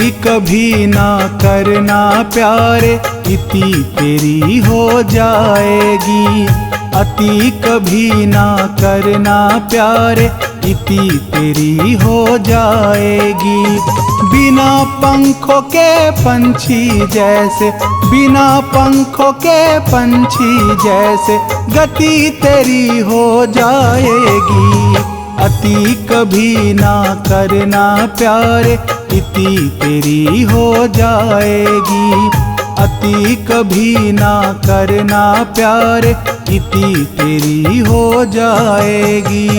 कभी ना करना प्यारे, इति तेरी हो जाएगी। अति कभी ना करना प्यारे, इति तेरी हो जाएगी। बिना पंखों के पंछी जैसे, बिना पंखों के पंछी जैसे, गति तेरी हो जाएगी। अति कभी ना करना प्यारे, इति तेरी हो जाएगी। अति कभी ना करना प्यारे, इति तेरी हो जाएगी।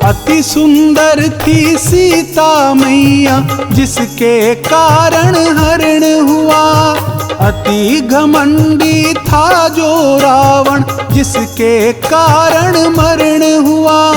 अति सुंदर थी सीता मैया, जिसके कारण हरण हुआ। अति घमंडी था जो रावण, जिसके कारण मरण हुआ।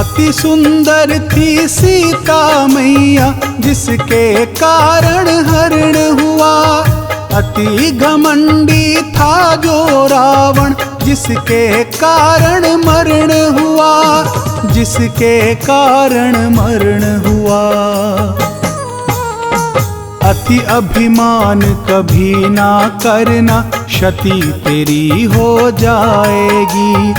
अति सुंदर थी सीता मैया, जिसके कारण हरण हुआ। अति घमंडी था जो रावण, जिसके कारण मरण हुआ। जिसके कारण मरण हुआ। अति अभिमान कभी ना करना, क्षति तेरी हो जाएगी।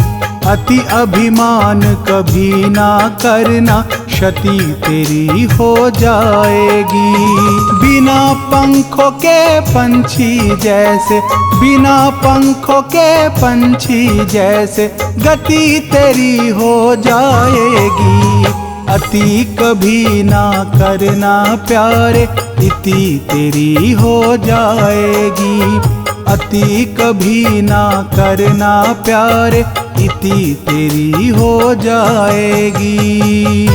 अति अभिमान कभी ना करना, क्षति तेरी हो जाएगी। बिना पंखों के पंछी जैसे, बिना पंखों के पंछी जैसे, गति तेरी हो जाएगी। अति कभी ना करना प्यारे, इति तेरी हो जाएगी। अति कभी ना करना प्यारे, इति तेरी हो जाएगी।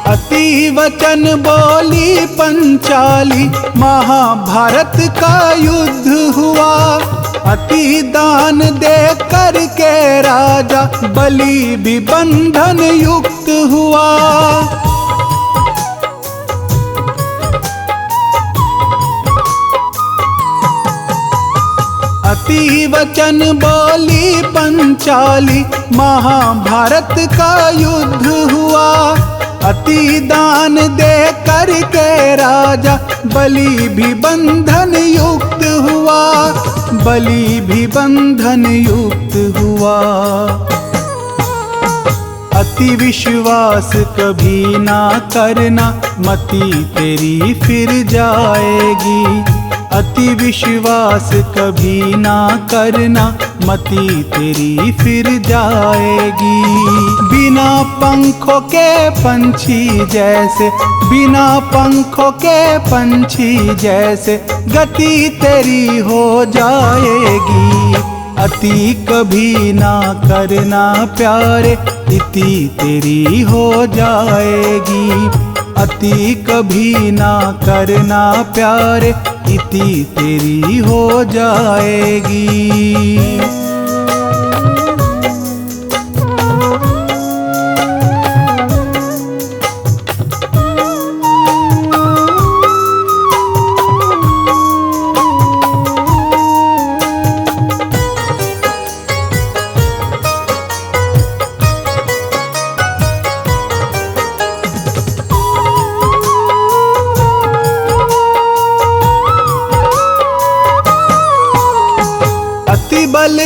अति वचन बोली पंचाली, महाभारत का युद्ध हुआ। अति दान दे करके राजा, बलि भी बंधन युक्त हुआ। अति वचन बोली पंचाली, महाभारत का युद्ध हुआ। अति दान दे करके राजा, बलि भी बंधन युक्त हुआ। बलि भी बंधन युक्त हुआ। अति विश्वास कभी ना करना, मति तेरी फिर जाएगी। अति विश्वास कभी ना करना, मति तेरी फिर जाएगी। बिना पंखों के पंछी जैसे, बिना पंखों के पंछी जैसे, गति तेरी हो जाएगी। अति कभी ना करना प्यारे, इति तेरी हो जाएगी। अति कभी ना करना प्यारे, इति तेरी हो जाएगी।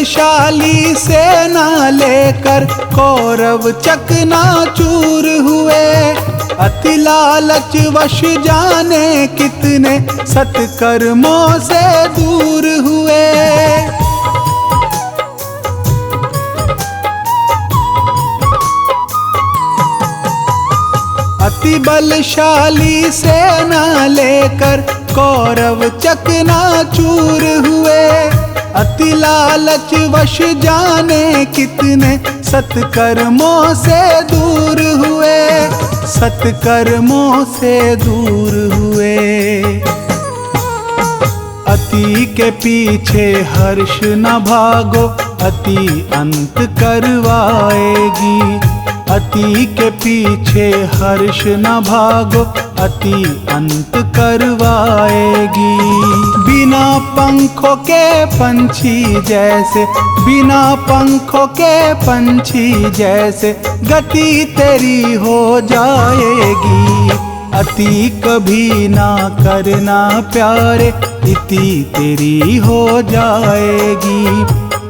बलशाली सेना लेकर कौरव चकनाचूर हुए। अति लालच वश जाने कितने सत्कर्मों से दूर हुए। अति बलशाली सेना लेकर कौरव चकनाचूर हुए। अति लालच वश जाने कितने सत्कर्मों से दूर हुए, सत्कर्मों से दूर हुए। अति के पीछे हर्ष न भागो, अति अंत करवाएगी। अति के पीछे हर्ष न भागो, अति अंत करवाएगी। बिना पंखों के पंछी जैसे, बिना पंखों के पंछी जैसे गति तेरी हो जाएगी। अति कभी ना करना प्यारे, इति तेरी हो जाएगी।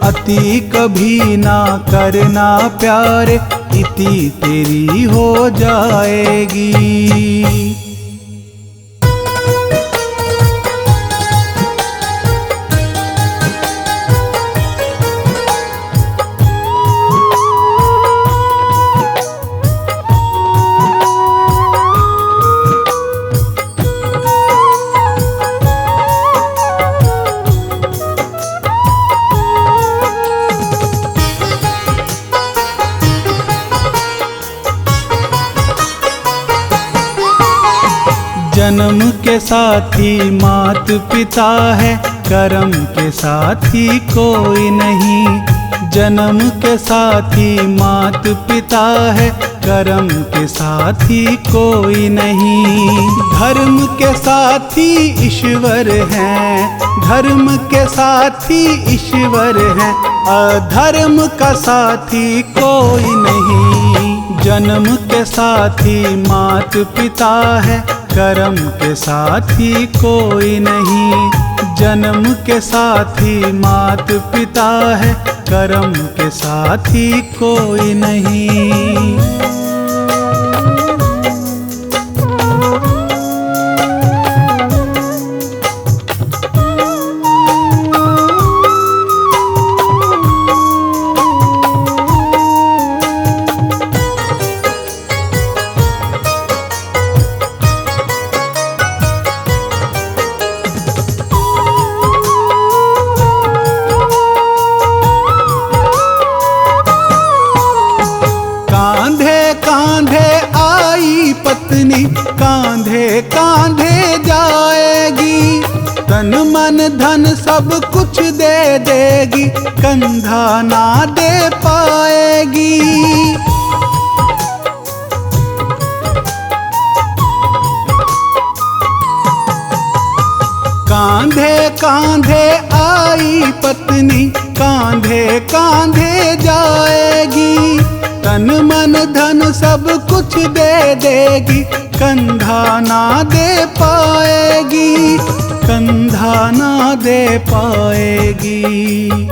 अति कभी ना करना प्यारे, इति तेरी हो जाएगी। जन्म के साथी मात पिता है, कर्म के साथी कोई नहीं। जन्म के साथी मात पिता है, कर्म के साथी कोई नहीं। धर्म के साथी ईश्वर हैं, धर्म के साथी ईश्वर हैं, अधर्म का साथी कोई नहीं। जन्म के साथी मात पिता है, कर्म के साथी कोई नहीं। जन्म के साथी मात पिता है, कर्म के साथी कोई नहीं। पत्नी कांधे कांधे जाएगी। तन मन धन सब कुछ दे देगी, कंधा ना दे पाएगी। कांधे कांधे आई पत्नी, कांधे कांधे जाएगी। तन मन धन सब कुछ दे देगी, कंधा ना दे पाएगी, कंधा ना दे पाएगी।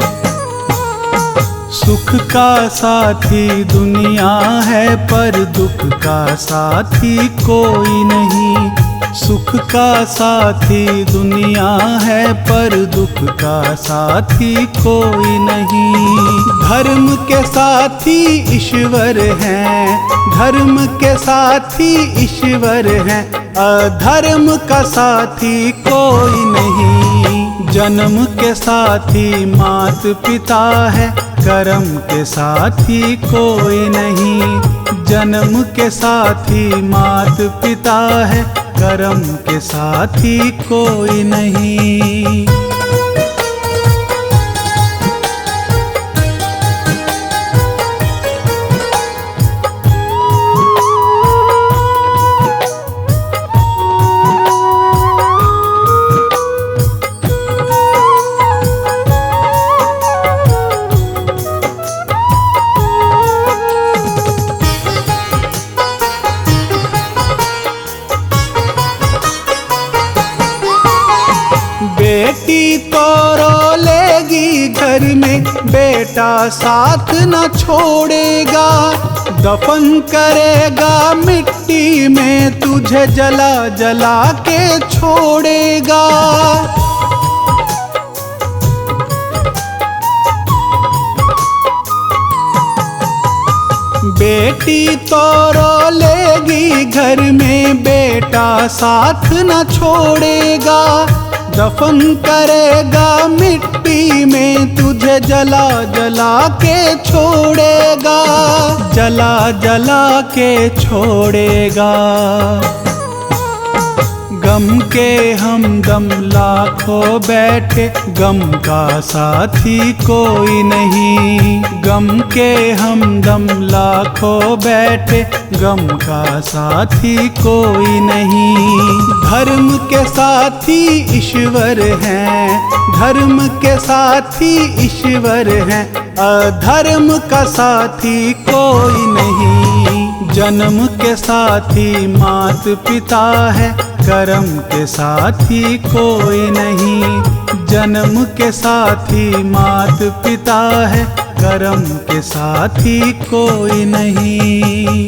सुख का साथी दुनिया है, पर दुख का साथी कोई नहीं। सुख का साथी दुनिया है, पर दुख का साथी कोई नहीं। धर्म के साथी ईश्वर हैं, धर्म के साथी ईश्वर हैं, अधर्म का साथी कोई नहीं। जन्म के साथी मात पिता है, कर्म के साथी कोई नहीं। जन्म के साथी मात पिता है, कर्म के साथी कोई नहीं। बेटी तो रो लेगी घर में, बेटा साथ न छोड़ेगा, दफन करेगा मिट्टी में, तुझे जला जला के छोड़ेगा। बेटी तो रो लेगी घर में, बेटा साथ न छोड़ेगा, दफन करेगा मिट्टी में, तुझे जला जला के छोड़ेगा, जला जला के छोड़ेगा। गम के हमदम लाखों बैठे, गम का साथी कोई नहीं। गम के हमदम लाखों बैठे, गम का साथी कोई नहीं। धर्म के साथी ईश्वर हैं, धर्म के साथी ईश्वर हैं, अधर्म का साथी कोई नहीं। जन्म के साथी मात पिता है, कर्म के साथी कोई नहीं। जन्म के साथी मात पिता है, कर्म के साथी कोई नहीं।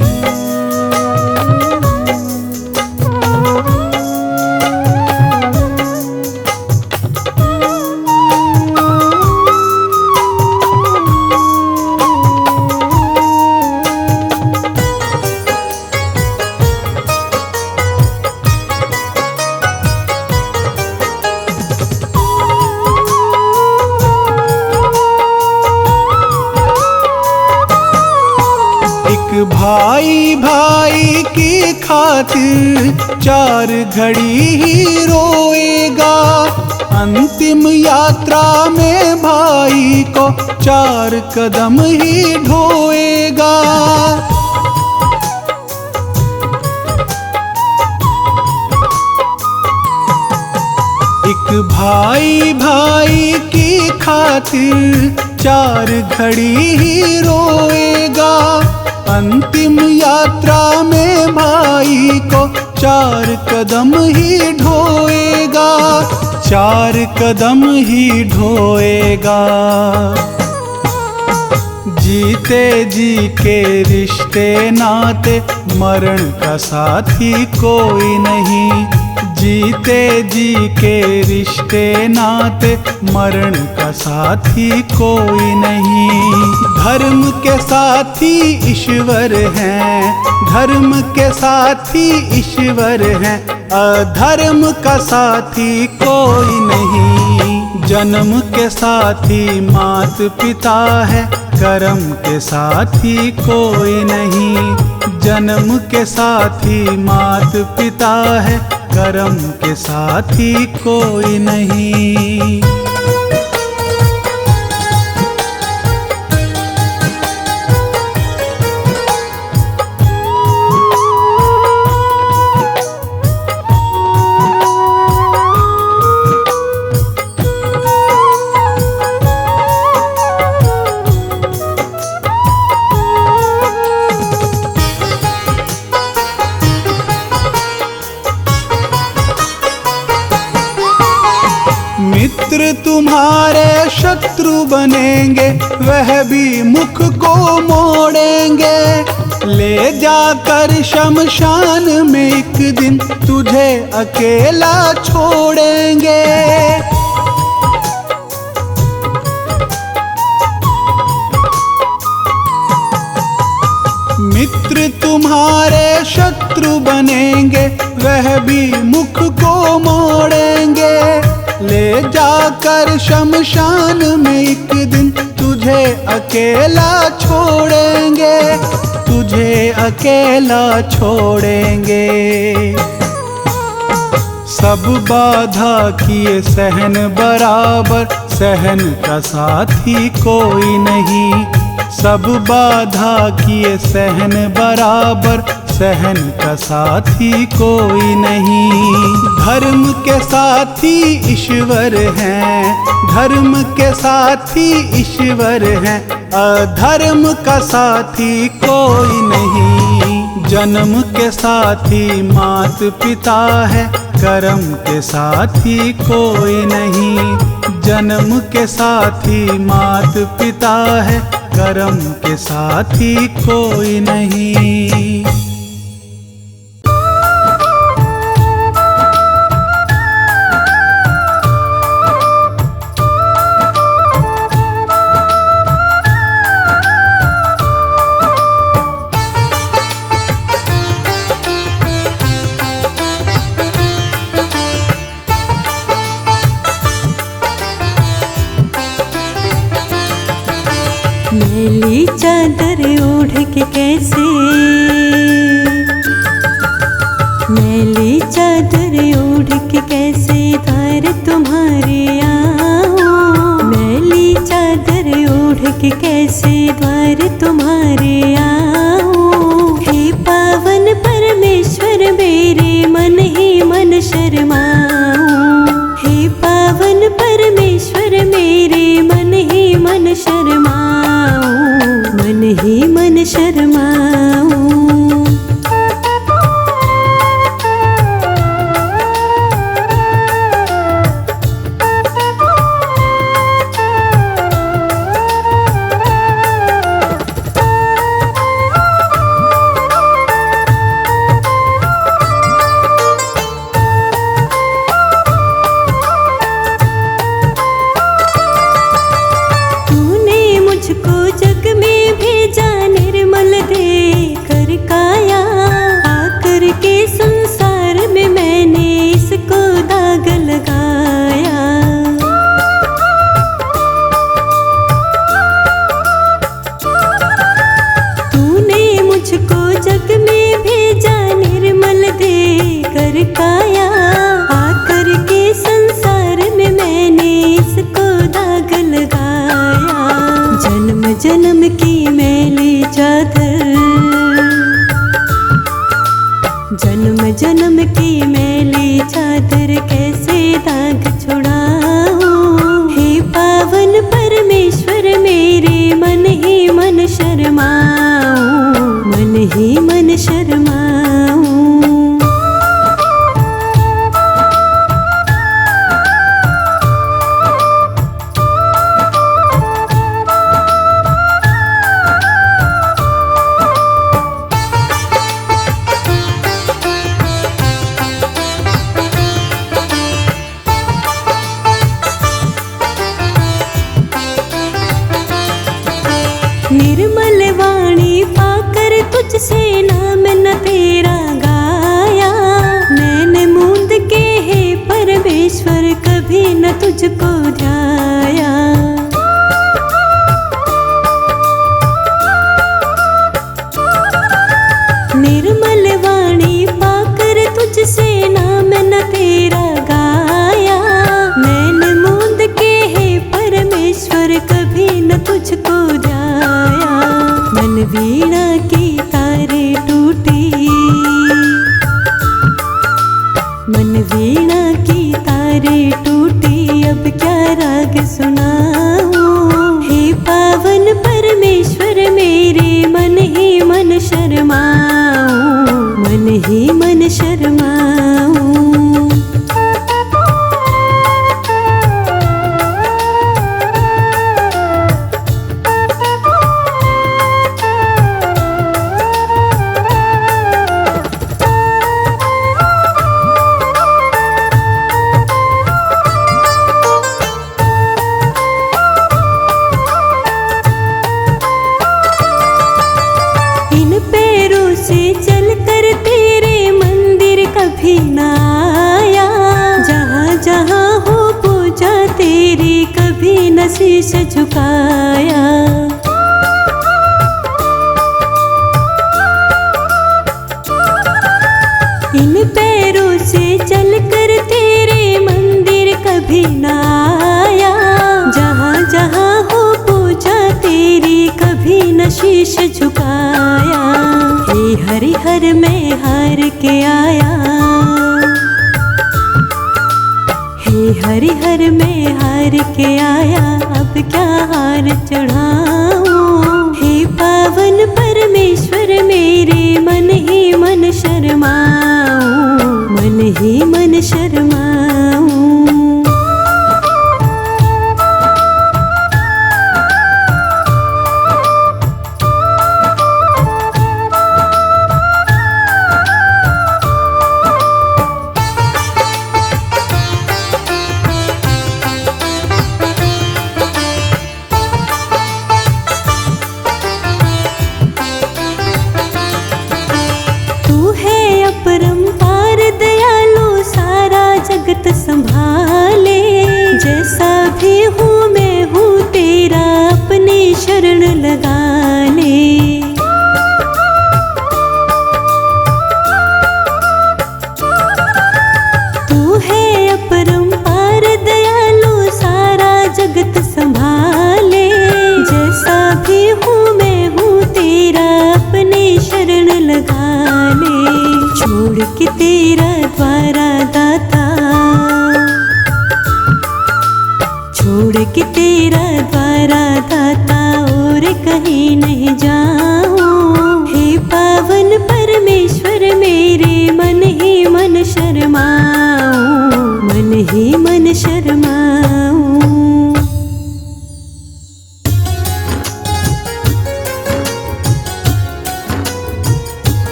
भाई भाई की खातिर 4 घड़ी ही रोएगा, अंतिम यात्रा में भाई को 4 कदम ही ढोएगा। एक भाई भाई की खातिर 4 घड़ी ही रोएगा, अंतिम यात्रा में भाई को 4 कदम ही ढोएगा, 4 कदम ही ढोएगा। जीते जी के रिश्ते नाते, मरण का साथी कोई नहीं। जीते जी के रिश्ते नाते, मरण का साथी कोई नहीं। धर्म के साथी ईश्वर हैं, धर्म के साथी ईश्वर हैं, अधर्म का साथी कोई नहीं। जन्म के साथी मात पिता है, कर्म के साथी कोई नहीं। जन्म के साथी मात पिता है, कर्म के साथी कोई नहीं। मित्र तुम्हारे शत्रु बनेंगे, वह भी मुख को मोड़ेंगे। ले जाकर शमशान में एक दिन, तुझे अकेला छोड़ेंगे। मित्र तुम्हारे शत्रु बनेंगे, वह भी मुख को मोड़ेंगे। ले जाकर शमशान में एक दिन, तुझे अकेला छोड़ेंगे, तुझे अकेला छोड़ेंगे। सब बाधा किए सहन बराबर, सहन का साथी कोई नहीं। सब बाधा किए सहन बराबर, सहन का साथी कोई नहीं। धर्म के साथी ईश्वर हैं, धर्म के साथी ईश्वर हैं, अधर्म का साथी कोई नहीं। जन्म के साथी मात पिता है, कर्म के साथी कोई नहीं। जन्म के साथी मात पिता है, कर्म के साथी कोई नहीं। मैली चादर ओढ़ के कैसे, मैली चादर ओढ़ के कैसे द्वार तुम्हारे आऊं, मैली चादर ओढ़ के कैसे द्वार तुम्हारे आऊं। हे पावन परमेश्वर मेरे मन ही मन शर्माऊं, हे पावन परमेश्वर मेरे मन ही मन शर्माऊं, मन ही मन शर्माऊं। काया आकर के संसार में मैंने इसको दाग लगाया। जन्म जन्म की मैली चादर, जन्म जन्म की मैली चादर कैसे दाग छुड़ाऊं। हे पावन परमेश्वर मेरे मन ही मन शर्माऊं, मन ही मन शर्माऊं। निर्मल वाणी पाकर तुझसे नाम न तेरा गाया। मैंने मूंद के हे परमेश्वर कभी न तुझको ध्याया। निर्मल वाणी पाकर तुझसे नाम न तेरा गाया। मैंने मूंद के हे परमेश्वर कभी न तुझको मन वीणा की तारे टूटी, मन वीणा की तारे टूटी अब क्या राग सुनाऊं। हे पावन परमेश्वर मेरे मन ही मन शर्माऊं, मन ही मन शर्माऊं। शीश झुकाया। इन पैरों से चलकर तेरे मंदिर कभी न आया। जहाँ जहाँ हो पूजा तेरी कभी न शीश झुकाया। हे हरिहर मैं हार के आया, हे हरिहर मैं हार के आया अब क्या हार चढ़ाऊं। हे पावन परमेश्वर मेरे मन ही मन शर्माऊं, मन ही मन शर्माऊं। छोड़ के तेरा द्वारा दाता, छोड़ के तेरा द्वारा दाता और कहीं नहीं जाऊं। हे पावन परमेश्वर मेरे मन ही मन शर्माऊं, मन ही मन शर्माऊं।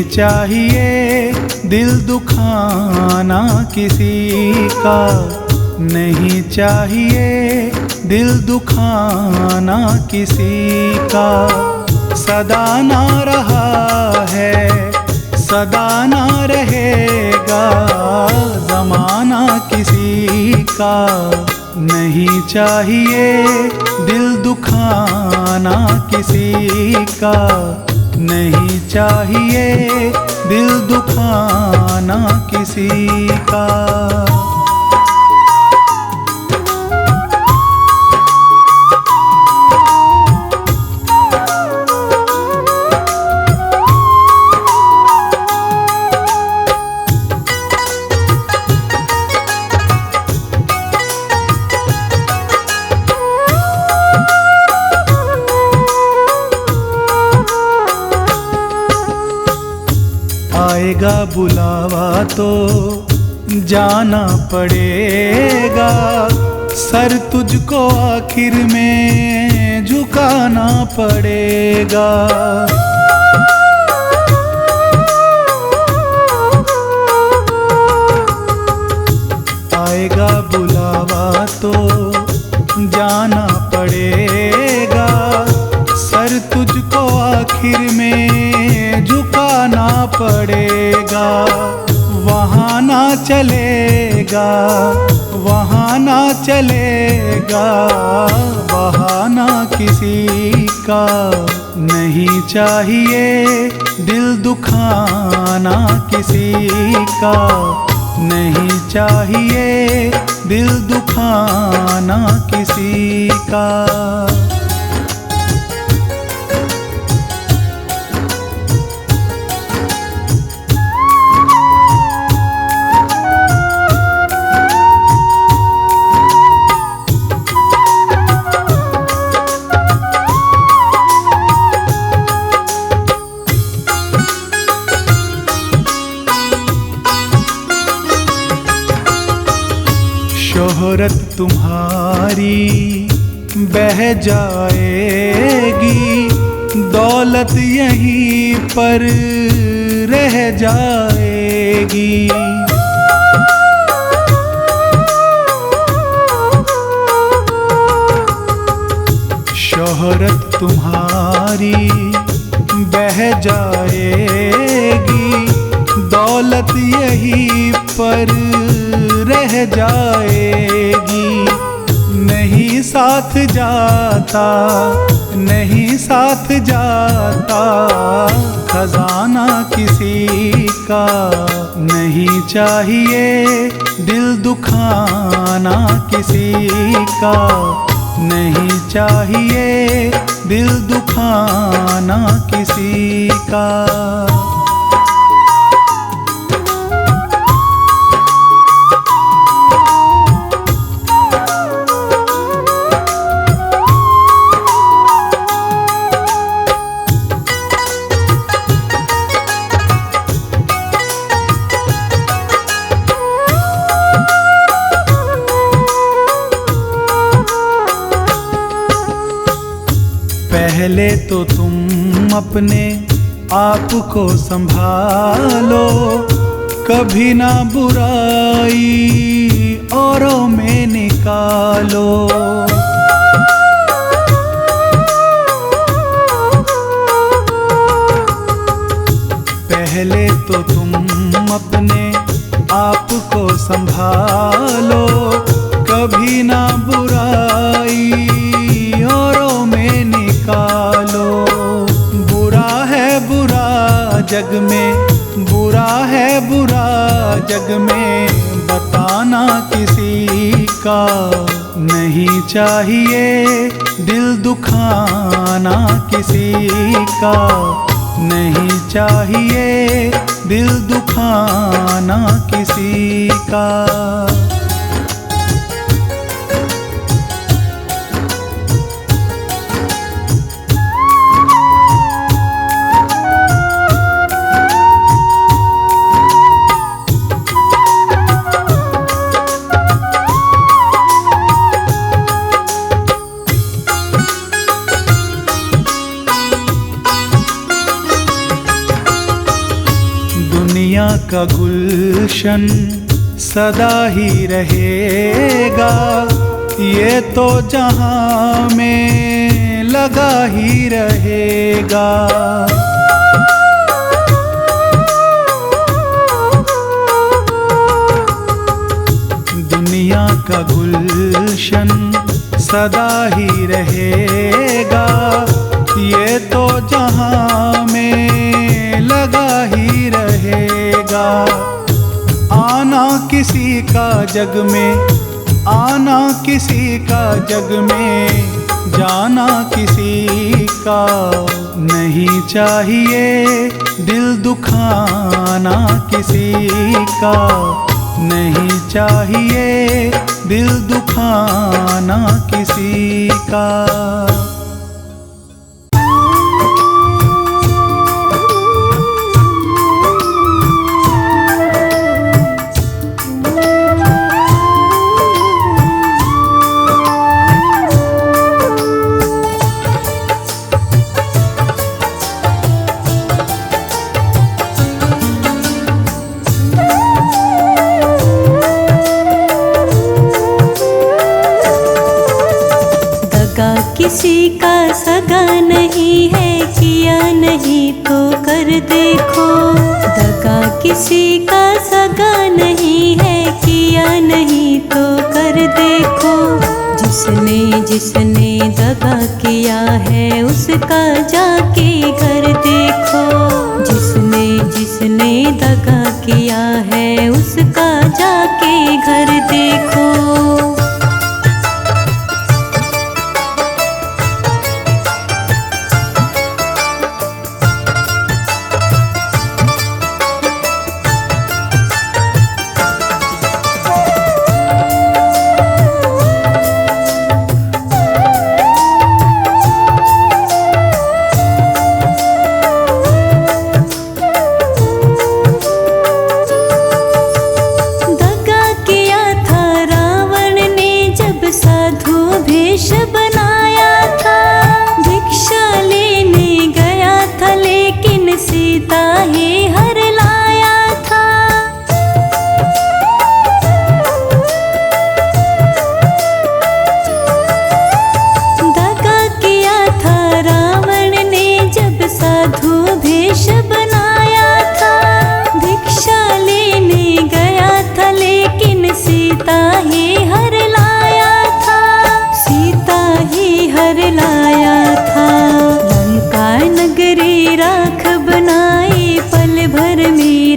चाहिए दिल दुखाना किसी का, नहीं चाहिए दिल दुखाना किसी का। सदा ना रहा है, सदा ना रहेगा ज़माना किसी का। नहीं चाहिए दिल दुखाना किसी का, नहीं चाहिए दिल दुखाना किसी का। आएगा बुलावा तो जाना पड़ेगा, सर तुझको आखिर में झुकाना पड़ेगा। आएगा बुलावा तो जाना पड़ेगा, सर तुझको आखिर में झुकाना पड़ेगा। वहाँ ना चलेगा, वहाँ ना चलेगा बहाना किसी का। नहीं चाहिए दिल दुखाना किसी का, नहीं चाहिए दिल दुखाना किसी का। शोहरत तुम्हारी बह जाएगी, दौलत यहीं पर रह जाएगी। शोहरत तुम्हारी बह जाएगी, दौलत यहीं पर रह जाएगी। नहीं साथ जाता, नहीं साथ जाता खजाना किसी का। नहीं चाहिए दिल दुखाना किसी का, नहीं चाहिए दिल दुखाना किसी का। पहले तो तुम अपने आप को संभालो, कभी ना बुराई औरों में निकालो। पहले तो तुम अपने आप को संभालो, कभी ना बुराई औरों में निकालो। चाहिए दिल दुखाना किसी का, नहीं चाहिए दिल दुखाना किसी का। दुनिया का गुलशन सदा ही रहेगा, ये तो जहां में लगा ही रहेगा। दुनिया का गुलशन सदा ही रहेगा, ये तो जहां में लगा ही रहेगा। आना किसी का जग में, आना किसी का जग में, जाना किसी का नहीं चाहिए दिल दुखाना किसी का, नहीं चाहिए दिल दुखाना किसी का। किसी का सगा नहीं है, किया नहीं तो कर देखो। दगा किसी का सगा नहीं है, किया नहीं तो कर देखो। जिसने जिसने दगा किया है उसका जाके घर देखो। जिसने जिसने दगा किया है उसका जाके घर देखो।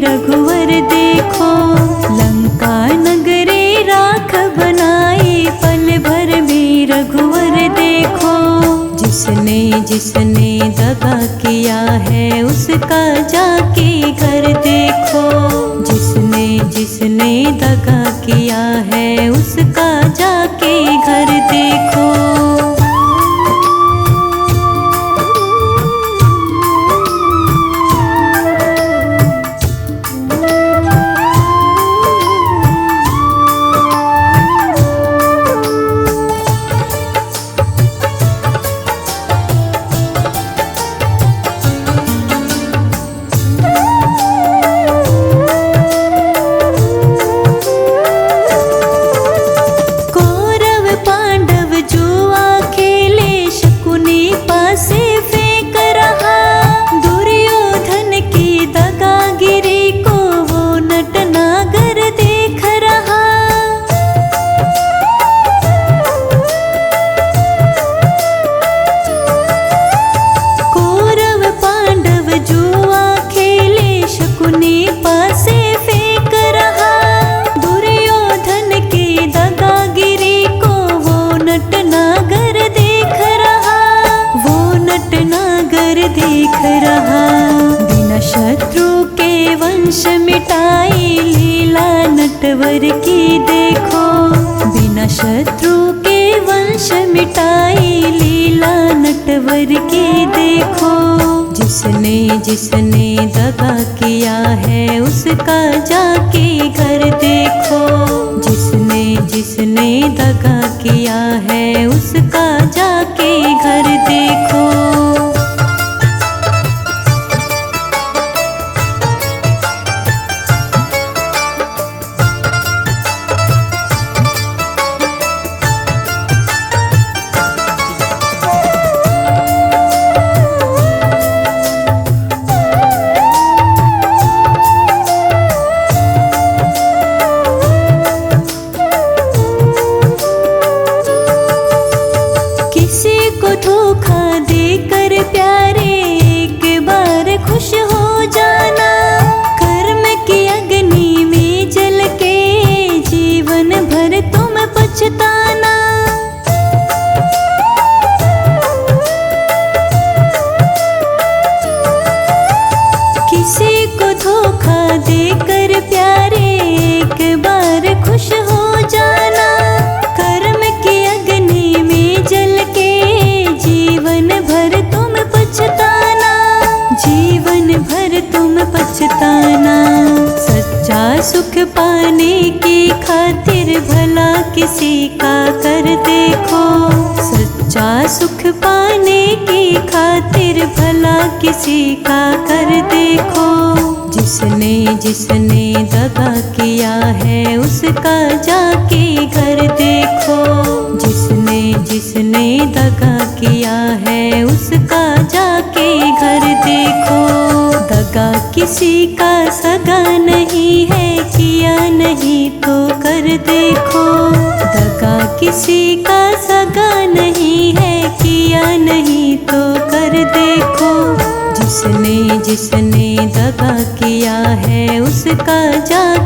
रघुवर देखो, लंका नगरी राख बनाई, पल भर में रघुवर देखो। जिसने जिसने दगा किया है उसका जाके घर देखो। जिसने जिसने दगा किया है उसका जाके घर देखो। दिख रहा। बिना शत्रु के वंश मिटाई लीला नटवर की देखो। बिना शत्रु के वंश मिटाई लीला नटवर की देखो। जिसने जिसने दगा किया है उसका जाके घर देखो। जिसने जिसने दगा किया है उसका जाके घर देखो। धोखा देकर प्यारे एक बार खुश हो जाना। कर्म की अग्नि में जल के जीवन भर तुम पछताना। किसी को धोखा देकर प्यारे एक बार खुश हो जाना। कर्म की अग्नि में जल के जीवन भर तुम पछताना। जीवन भर तुम पछताना। सच्चा सुख पाने की खातिर भला किसी का कर देखो। सच्चा सुख पाने की खातिर भला किसी का कर देखो। जिसने जिसने दगा किया है उसका जाके घर देखो। जिसने जिसने दगा किया है उसका जाके घर देखो। दगा किसी का सगा नहीं है, किया नहीं तो कर देखो। दगा किसी का सगा नहीं है, किया नहीं तो कर देखो। जिसने जिसने दगा किया है उसका जा